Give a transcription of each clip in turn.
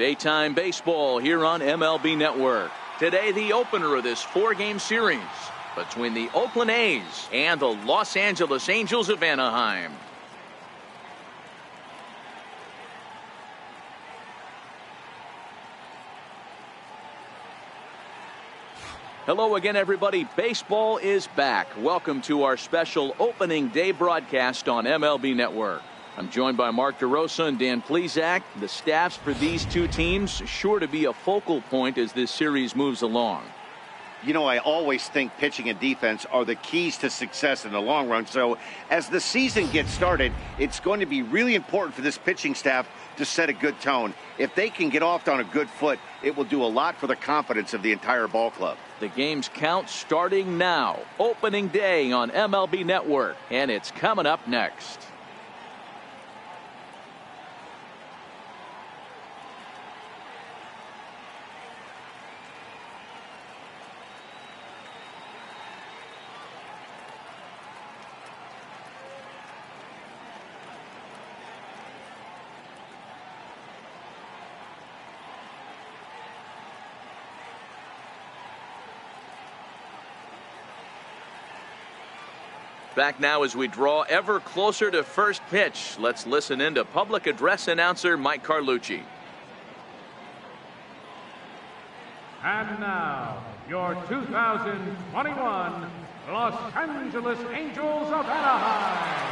Daytime baseball here on MLB Network. Today, the opener of this 4-game series between the Oakland A's and the Los Angeles Angels of Anaheim. Hello again, everybody. Baseball is back. Welcome to our special opening day broadcast on MLB Network. I'm joined by Mark DeRosa and Dan Plesac. The staffs for these two teams sure to be a focal point as this series moves along. You know, I always think pitching and defense are the keys to success in the long run. So as the season gets started, it's going to be really important for this pitching staff to set a good tone. If they can get off on a good foot, it will do a lot for the confidence of the entire ball club. The game's count starting now. Opening day on MLB Network, and it's coming up next. Back now as we draw ever closer to first pitch. Let's listen in to public address announcer Mike Carlucci. And now, your 2021 Los Angeles Angels of Anaheim.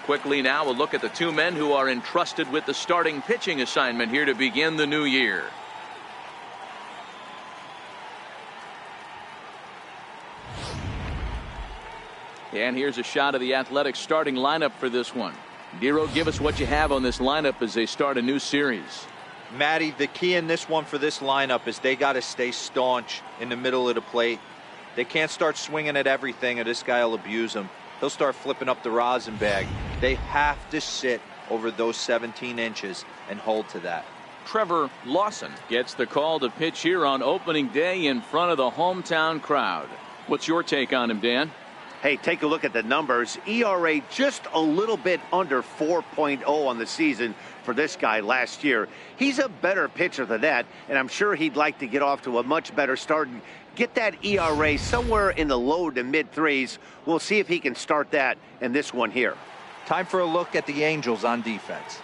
Quickly now, a look at the two men who are entrusted with the starting pitching assignment here to begin the new year. And here's a shot of the Athletics starting lineup for this one. Dero, give us what you have on this lineup as they start a new series. Matty, the key in this one for this lineup is they got to stay staunch in the middle of the plate. They can't start swinging at everything or this guy will abuse them. He'll start flipping up the rosin bag. They have to sit over those 17 inches and hold to that. Trevor Lawson gets the call to pitch here on opening day in front of the hometown crowd. What's your take on him, Dan? Hey, take a look at the numbers. ERA just a little bit under 4.0 on the season for this guy last year. He's a better pitcher than that, and I'm sure he'd like to get off to a much better start and get that ERA somewhere in the low to mid threes. We'll see if he can start that in this one here. Time for a look at the Angels on defense.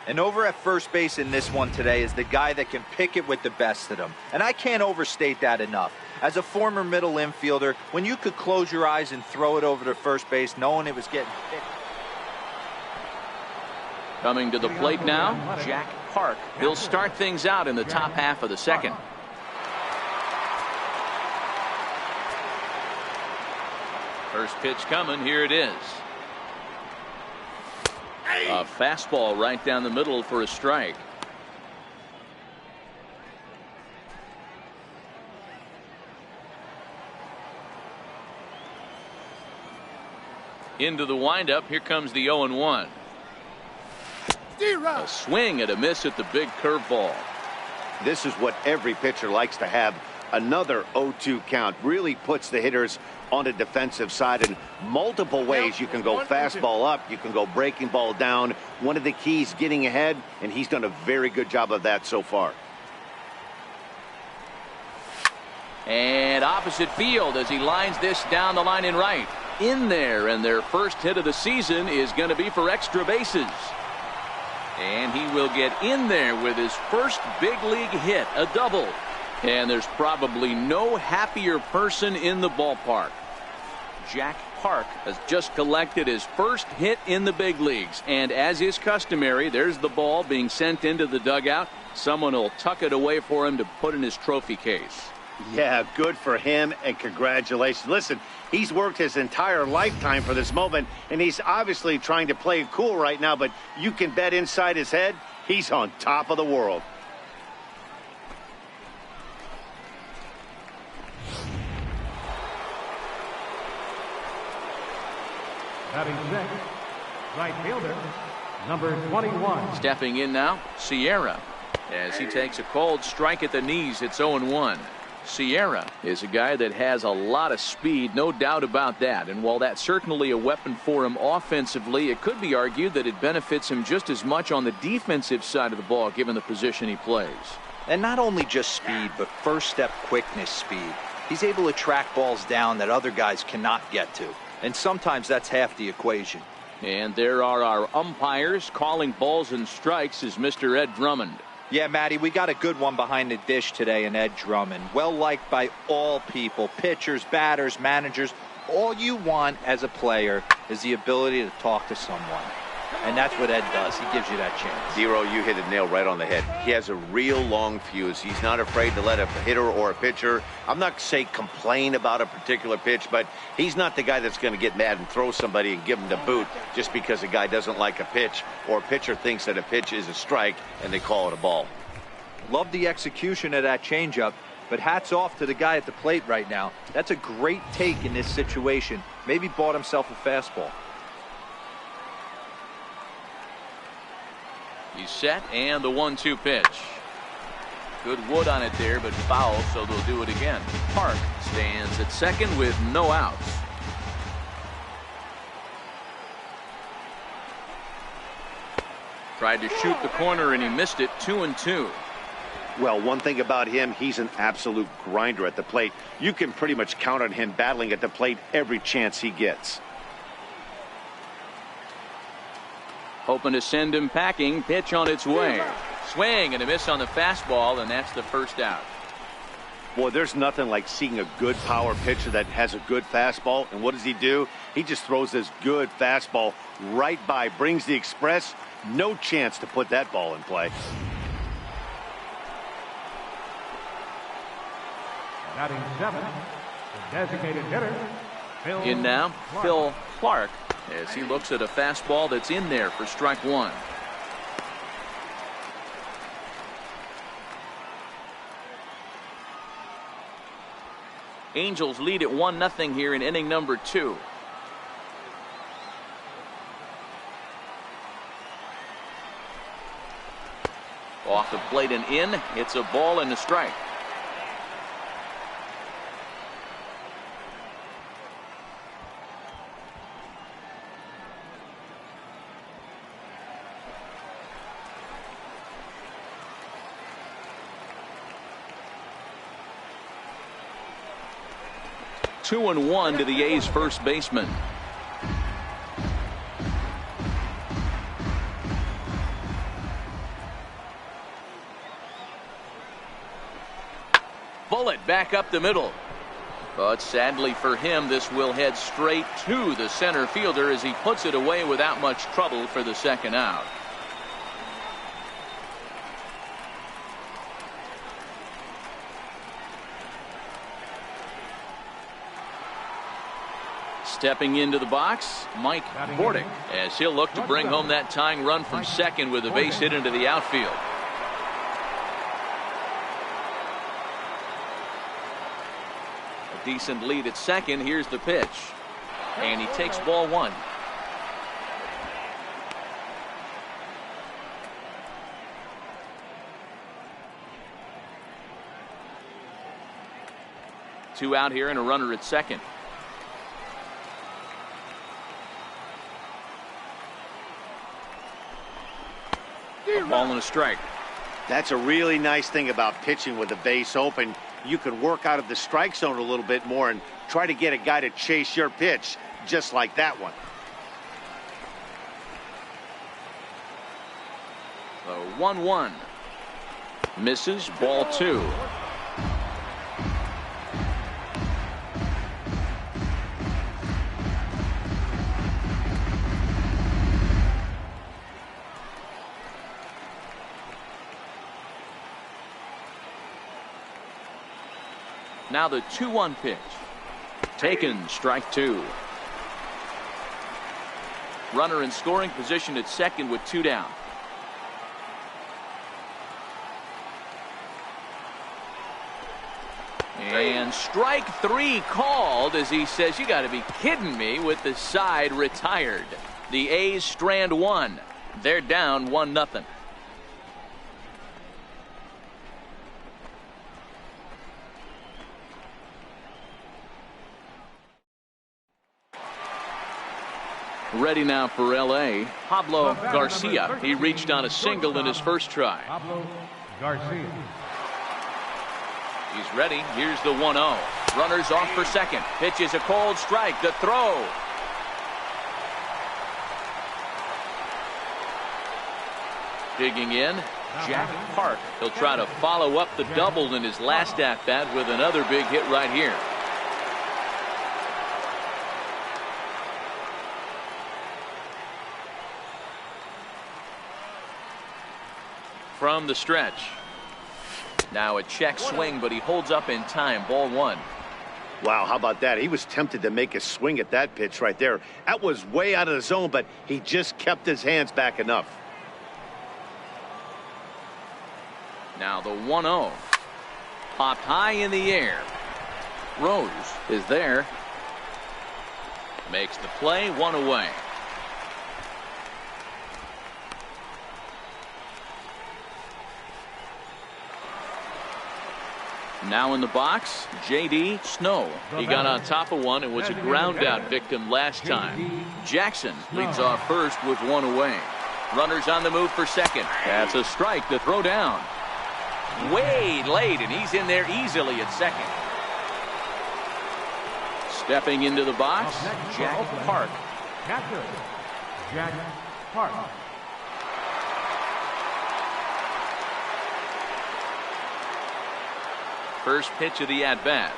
And over at first base in this one today is the guy that can pick it with the best of them. And I can't overstate that enough. As a former middle infielder, when you could close your eyes and throw it over to first base knowing it was getting hit. Coming to the plate now, Jack Park. He'll start things out in the top half of the second. First pitch coming, here it is. A fastball right down the middle for a strike. Into the windup, here comes the 0-1. A swing and a miss at the big curveball. This is what every pitcher likes to have. Another 0-2 count really puts the hitters on the defensive side in multiple ways. You can go fastball up, you can go breaking ball down. One of the keys, getting ahead, and he's done a very good job of that so far. And opposite field as he lines this down the line in right. In there, and their first hit of the season is going to be for extra bases. And he will get in there with his first big league hit, a double. And there's probably no happier person in the ballpark. Jack Park has just collected his first hit in the big leagues. And as is customary, there's the ball being sent into the dugout. Someone will tuck it away for him to put in his trophy case. Yeah, good for him, and congratulations. Listen, he's worked his entire lifetime for this moment, and he's obviously trying to play it cool right now, but you can bet inside his head, he's on top of the world. Batting sixth, right fielder, number 21. Stepping in now, Sierra. As he takes a cold strike at the knees, it's 0-1. Sierra is a guy that has a lot of speed, no doubt about that. And while that's certainly a weapon for him offensively, it could be argued that it benefits him just as much on the defensive side of the ball, given the position he plays. And not only just speed, but first step quickness speed. He's able to track balls down that other guys cannot get to. And sometimes that's half the equation. And there are our umpires calling balls and strikes is Mr. Ed Drummond. Yeah, Matty, we got a good one behind the dish today in Ed Drummond. Well liked by all people, pitchers, batters, managers. All you want as a player is the ability to talk to someone. And that's what Ed does. He gives you that chance. Zero, you hit a nail right on the head. He has a real long fuse. He's not afraid to let a hitter or a pitcher, I'm not say complain about a particular pitch, but he's not the guy that's going to get mad and throw somebody and give him the boot just because a guy doesn't like a pitch or a pitcher thinks that a pitch is a strike and they call it a ball. Love the execution of that changeup, but hats off to the guy at the plate right now. That's a great take in this situation. Maybe bought himself a fastball. He's set, and the 1-2 pitch. Good wood on it there, but foul, so they'll do it again. Park stands at second with no outs. Tried to shoot the corner, and he missed it. 2-2. Well, one thing about him, he's an absolute grinder at the plate. You can pretty much count on him battling at the plate every chance he gets. Hoping to send him packing. Pitch on its way. Swing and a miss on the fastball, and that's the first out. Boy, there's nothing like seeing a good power pitcher that has a good fastball. And what does he do? He just throws this good fastball right by, brings the express. No chance to put that ball in play. Batting seventh, the designated hitter, Phil In now, Clark. Phil Clark, as he looks at a fastball that's in there for strike one. Angels lead at 1-0 here in inning number 2. Off the plate and in. It's a ball and a strike. Two and one to the A's first baseman. Bullet back up the middle. But sadly for him, this will head straight to the center fielder as he puts it away without much trouble for the second out. Stepping into the box, Mike Bordick, as he'll look to bring home that tying run from second with a base hit into the outfield. A decent lead at second. Here's the pitch. And he takes ball one. Two out here and a runner at second. A ball and a strike. That's a really nice thing about pitching with the base open. You can work out of the strike zone a little bit more and try to get a guy to chase your pitch, just like that one. The 1-1. Misses, ball two. Now the 2-1 pitch. Taken, strike two. Runner in scoring position at second with two down. And strike three called as he says, "You got to be kidding me," with the side retired. The A's strand one. They're down 1-0. Ready now for LA, Pablo Garcia. He reached on a single in his first try. Pablo Garcia. He's ready. Here's the 1-0. Runners off for second. Pitch is a cold strike. The throw. Digging in, Jack Park. He'll try to follow up the double in his last at-bat with another big hit right here. From the stretch. Now a check swing, but he holds up in time. Ball 1. Wow, how about that? He was tempted to make a swing at that pitch right there. That was way out of the zone, but he just kept his hands back enough. Now the 1-0. Popped high in the air. Rose is there. Makes the play, 1 away. Now in the box, J.D. Snow. He got on top of one and was a ground out victim last time. Jackson leads off first with 1 away. Runners on the move for second. That's a strike to throw down. Way late, and he's in there easily at second. Stepping into the box, Jack Park. Catcher, Jack Park. First pitch of the at-bat.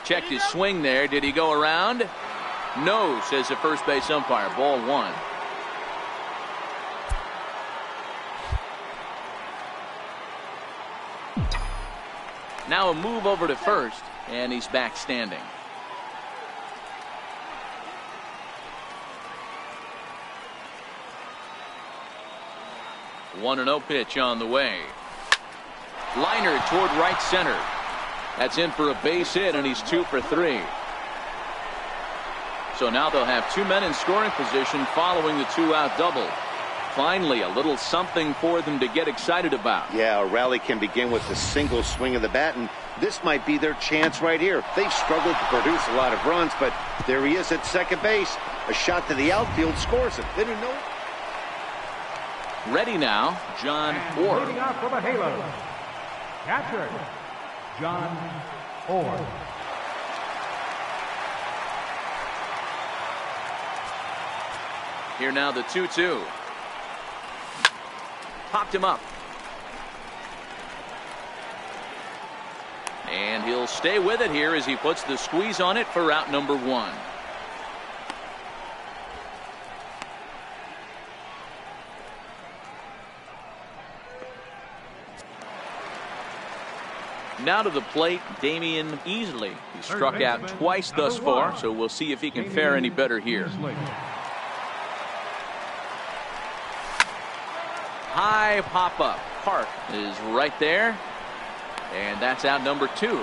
Checked his swing there. Did he go around? No, says the first base umpire. Ball 1. Now a move over to first, and he's back standing. One 1-0 pitch on the way. Liner toward right center. That's in for a base hit, and he's 2 for 3. So now they'll have 2 men in scoring position following the 2-out double. Finally, a little something for them to get excited about. Yeah, a rally can begin with a single swing of the bat, and this might be their chance right here. They've struggled to produce a lot of runs, but there he is at second base. A shot to the outfield scores it. They didn't know. Ready now, John Orr. Leading off for the Halos, catcher, John Orr. Here now the 2-2. Popped him up. And he'll stay with it here as he puts the squeeze on it for out number 1. Now to the plate, Damian Easley. He struck out twice thus far, so we'll see if he can fare any better here. High pop up. Park is right there, and that's out number 2.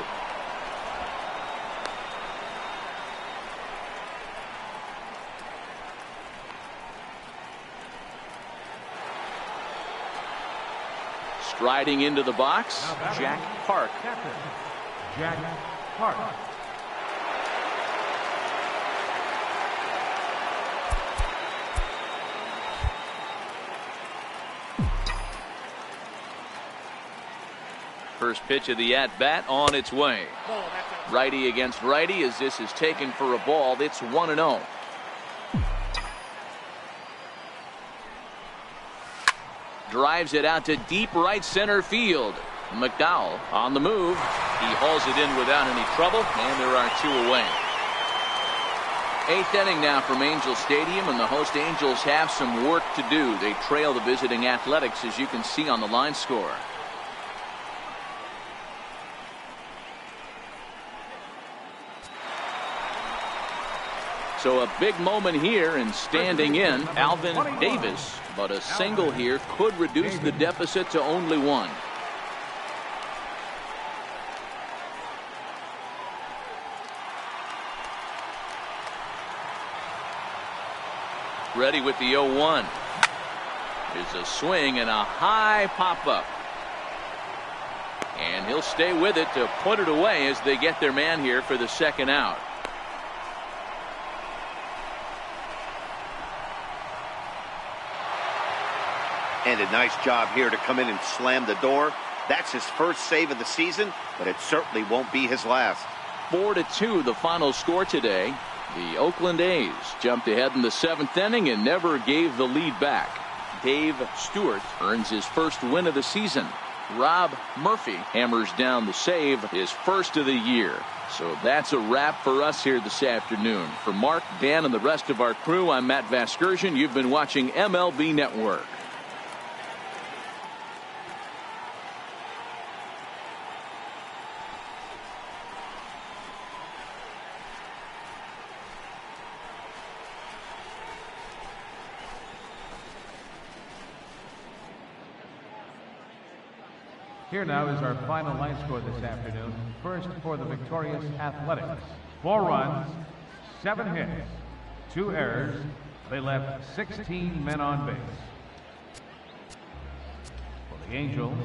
Striding into the box, Jack Park. Jack Park. First pitch of the at-bat on its way. Righty against righty as this is taken for a ball. It's 1-0. Drives it out to deep right center field. McDowell on the move. He hauls it in without any trouble, and there are 2 away. 8th inning now from Angel Stadium, and the host Angels have some work to do. They trail the visiting Athletics, as you can see on the line score. So a big moment here, and standing in, Alvin Davis. But a single here could reduce the deficit to only 1. Ready with the 0-1. There's a swing and a high pop-up. And he'll stay with it to put it away as they get their man here for the second out. And a nice job here to come in and slam the door. That's his first save of the season, but it certainly won't be his last. 4-2 the final score today. The Oakland A's jumped ahead in the 7th inning and never gave the lead back. Dave Stewart earns his first win of the season. Rob Murphy hammers down the save, his first of the year. So that's a wrap for us here this afternoon. For Mark, Dan, and the rest of our crew, I'm Matt Vasgersian. You've been watching MLB Network. Here now is our final line score this afternoon. First for the victorious Athletics. 4 runs, 7 hits, 2 errors. They left 16 men on base. For the Angels,